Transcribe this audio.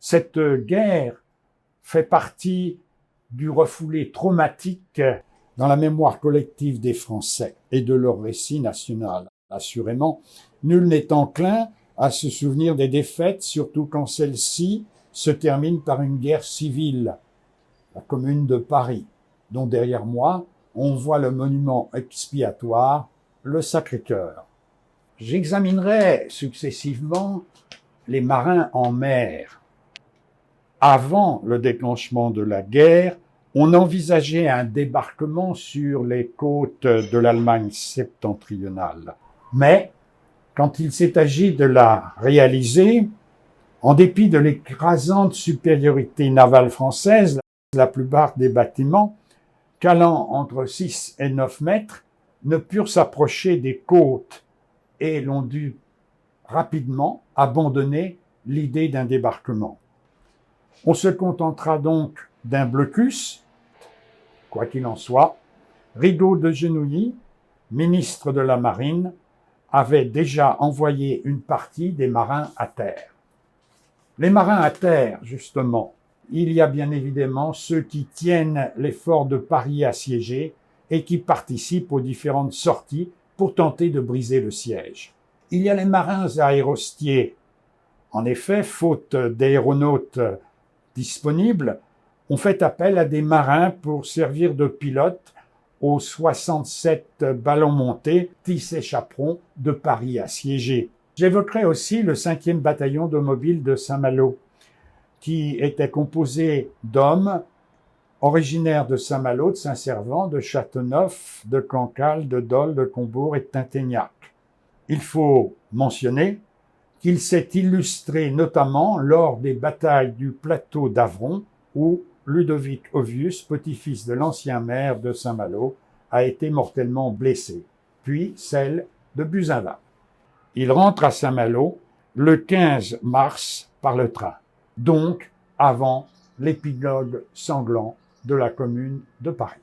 Cette guerre fait partie du refoulé traumatique dans la mémoire collective des Français et de leur récit national. Assurément, nul n'est enclin à se souvenir des défaites, surtout quand celles-ci se terminent par une guerre civile, la Commune de Paris, dont derrière moi, on voit le monument expiatoire, le Sacré-Cœur. J'examinerai successivement les marins en mer. Avant le déclenchement de la guerre, on envisageait un débarquement sur les côtes de l'Allemagne septentrionale. Mais, quand il s'est agi de la réaliser, en dépit de l'écrasante supériorité navale française, la plupart des bâtiments, calant entre 6 et 9 mètres, ne purent s'approcher des côtes et l'on dut rapidement abandonner l'idée d'un débarquement. On se contentera donc d'un blocus. Quoi qu'il en soit, Rigaud de Genouilly, ministre de la Marine, avait déjà envoyé une partie des marins à terre. Les marins à terre, justement, il y a bien évidemment ceux qui tiennent les forts de Paris assiégés et qui participent aux différentes sorties pour tenter de briser le siège. Il y a les marins aérostiers. En effet, faute d'aéronautes disponibles, on fait appel à des marins pour servir de pilotes aux 67 ballons montés qui s'échapperont de Paris assiégé. J'évoquerai aussi le 5e bataillon de mobile de Saint-Malo, qui était composé d'hommes originaires de Saint-Malo, de Saint-Servant, de Châteauneuf, de Cancale, de Dole, de Combourg et de Tinténiac. Il faut mentionner qu'il s'est illustré notamment lors des batailles du plateau d'Avron, où Ludovic Ovius, petit-fils de l'ancien maire de Saint-Malo, a été mortellement blessé, puis celle de Buzinval. Il rentre à Saint-Malo le 15 mars par le train, donc avant l'épilogue sanglant de la Commune de Paris.